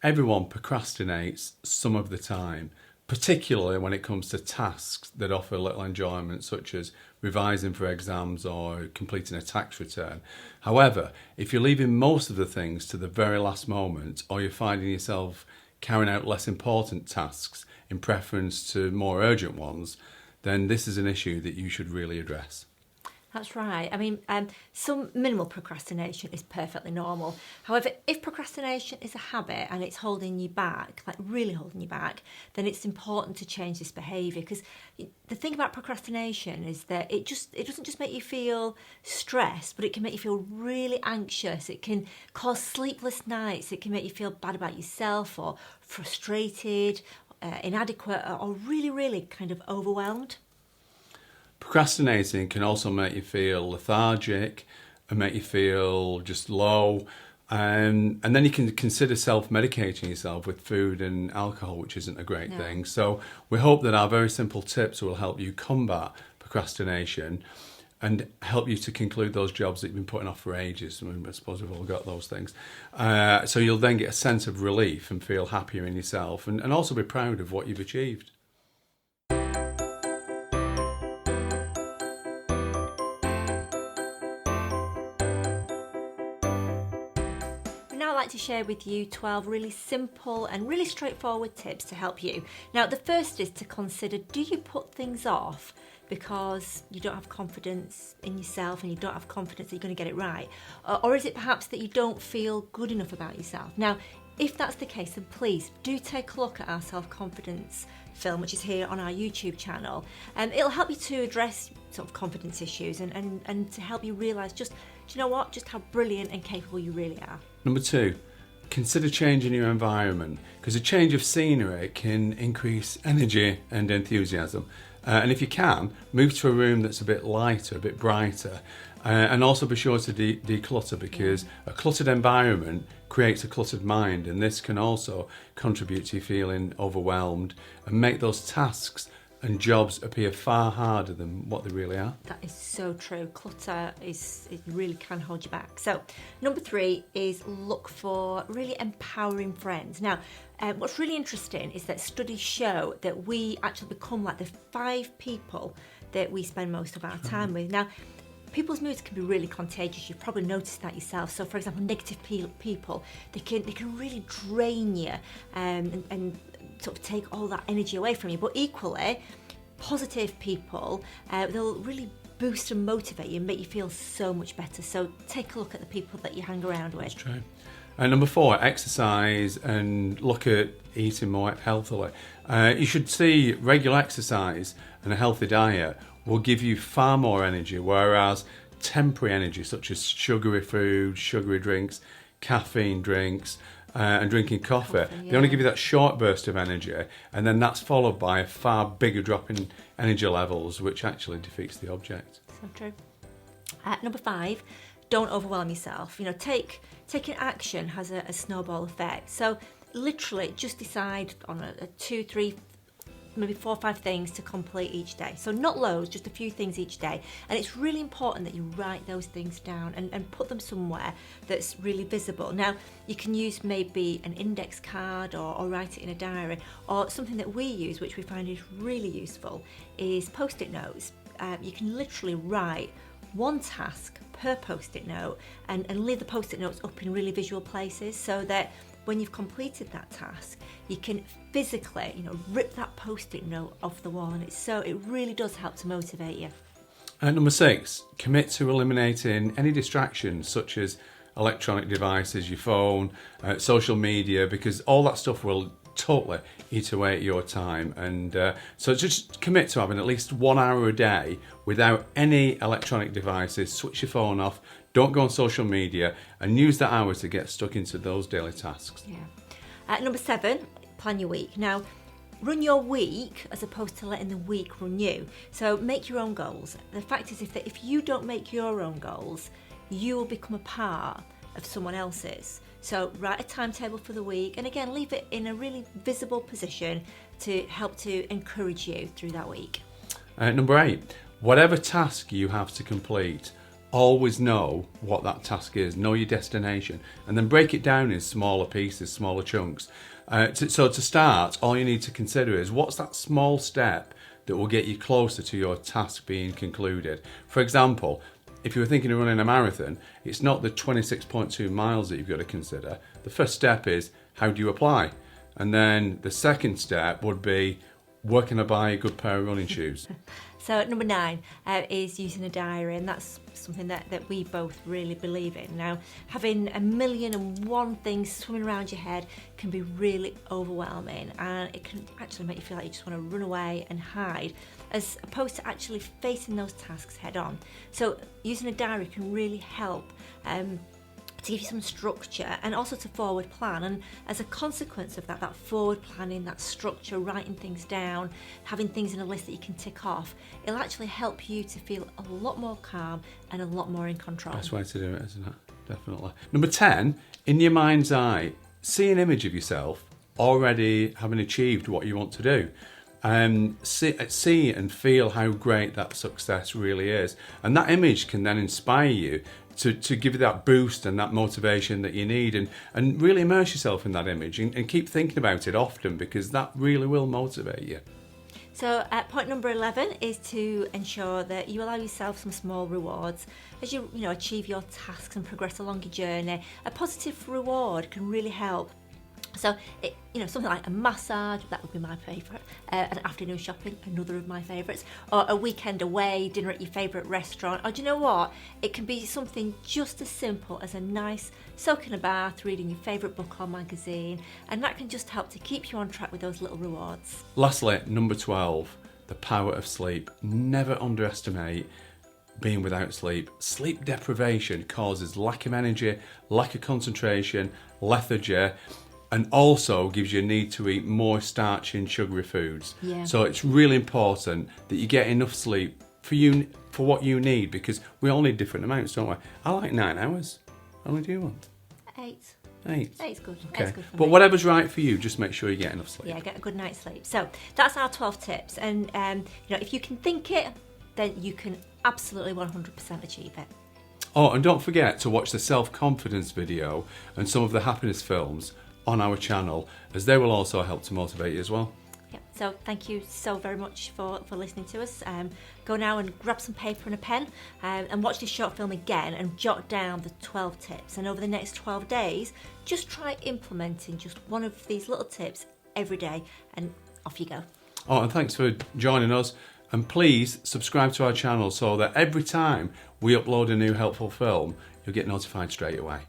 Everyone procrastinates some of the time, particularly when it comes to tasks that offer little enjoyment, such as revising for exams or completing a tax return. However, if you're leaving most of the things to the very last moment, or you're finding yourself carrying out less important tasks in preference to more urgent ones, then this is an issue that you should really address. That's right. I mean, some minimal procrastination is perfectly normal. However, if procrastination is a habit and it's holding you back, like really holding you back, then it's important to change this behaviour. Because the thing about procrastination is that it doesn't just make you feel stressed, but it can make you feel really anxious. It can cause sleepless nights. It can make you feel bad about yourself or frustrated, inadequate, or really, really kind of overwhelmed. Procrastinating can also make you feel lethargic and make you feel just low. And then you can consider self-medicating yourself with food and alcohol, which isn't a great thing. So we hope that our very simple tips will help you combat procrastination and help you to conclude those jobs that you've been putting off for ages. I suppose we've all got those things. So you'll then get a sense of relief and feel happier in yourself and also be proud of what you've achieved. I'd like to share with you 12 really simple and really straightforward tips to help you. Now, the first is to consider, do you put things off because you don't have confidence in yourself and you don't have confidence that you're going to get it right? Or is it perhaps that you don't feel good enough about yourself? Now, if that's the case, then please do take a look at our self-confidence film, which is here on our YouTube channel. It'll help you to address sort of confidence issues and to help you realise just, do you know what, just how brilliant and capable you really are. Number 2, consider changing your environment, because a change of scenery can increase energy and enthusiasm. And if you can, move to a room that's a bit lighter, a bit brighter, and also be sure to declutter, because a cluttered environment creates a cluttered mind, and this can also contribute to you feeling overwhelmed and make those tasks and jobs appear far harder than what they really are. That is so true. Clutter it really can hold you back. So number 3 is look for really empowering friends. Now, what's really interesting is that studies show that we actually become like the 5 people that we spend most of our time with. Now, people's moods can be really contagious. You've probably noticed that yourself. So, for example, negative people, they can really drain you and sort of take all that energy away from you. But equally, positive people, they'll really boost and motivate you and make you feel so much better. So take a look at the people that you hang around with. That's true. And number 4, exercise and look at eating more healthily. You should see regular exercise and a healthy diet will give you far more energy, whereas temporary energy such as sugary food, sugary drinks, caffeine drinks, and drinking coffee, they only give you that short burst of energy, and then that's followed by a far bigger drop in energy levels, which actually defeats the object. So true. Number 5, don't overwhelm yourself. You know, taking action has a snowball effect. So literally just decide on a 2, 3, maybe 4 or 5 things to complete each day. So not loads, just a few things each day. And it's really important that you write those things down and put them somewhere that's really visible. Now, you can use maybe an index card or write it in a diary, or something that we use, which we find is really useful, is post-it notes. You can literally write one task per post-it note and leave the post-it notes up in really visual places, so that when you've completed that task, you can physically, rip that post-it note off the wall, and it really does help to motivate you. And number 6, commit to eliminating any distractions such as electronic devices, your phone, social media, because all that stuff will totally eat away at your time. And so just commit to having at least 1 hour a day without any electronic devices. Switch your phone off, don't go on social media, and use that hour to get stuck into those daily tasks. Yeah. Number 7, plan your week. Now, run your week as opposed to letting the week run you. So make your own goals. The fact is, if you don't make your own goals, you will become a part of someone else's. So write a timetable for the week, and again, leave it in a really visible position to help to encourage you through that week. Number 8, whatever task you have to complete, always know what that task is, know your destination, and then break it down in smaller pieces, smaller chunks. So to start, all you need to consider is what's that small step that will get you closer to your task being concluded. For example, if you were thinking of running a marathon, it's not the 26.2 miles that you've got to consider. The first step is, how do you apply? And then the second step would be, where can I buy a good pair of running shoes? So number 9 is using a diary, and that's something that we both really believe in. Now, having 1,000,001 things swimming around your head can be really overwhelming, and it can actually make you feel like you just want to run away and hide, as opposed to actually facing those tasks head on. So using a diary can really help to give you some structure and also to forward plan. And as a consequence of that forward planning, that structure, writing things down, having things in a list that you can tick off, it'll actually help you to feel a lot more calm and a lot more in control. Best way to do it, isn't it? Definitely. Number 10, in your mind's eye, see an image of yourself already having achieved what you want to do. See and feel how great that success really is. And that image can then inspire you to give you that boost and that motivation that you need, and really immerse yourself in that image and keep thinking about it often, because that really will motivate you. So point number 11 is to ensure that you allow yourself some small rewards as you achieve your tasks and progress along your journey. A positive reward can really help. So, something like a massage, that would be my favourite. An afternoon shopping, another of my favourites. Or a weekend away, dinner at your favourite restaurant. Or do you know what? It can be something just as simple as a nice soak in a bath, reading your favourite book or magazine. And that can just help to keep you on track with those little rewards. Lastly, number 12, the power of sleep. Never underestimate being without sleep. Sleep deprivation causes lack of energy, lack of concentration, lethargy, and also gives you a need to eat more starchy and sugary foods. Yeah. So it's really important that you get enough sleep for what you need, because we all need different amounts, don't we? I like 9 hours. How many do you want? 8. 8. 8's good. Okay. 8's good for But me. whatever's right for you, just make sure you get enough sleep. Yeah, get a good night's sleep. So that's our 12 tips. And, if you can think it, then you can absolutely 100% achieve it. Oh, and don't forget to watch the self-confidence video and some of the happiness films on our channel, as they will also help to motivate you as well. Yeah, so thank you so very much for listening to us. Go now and grab some paper and a pen and watch this short film again and jot down the 12 tips. And over the next 12 days, just try implementing just one of these little tips every day, and off you go. Oh, and thanks for joining us. And please subscribe to our channel so that every time we upload a new helpful film, you'll get notified straight away.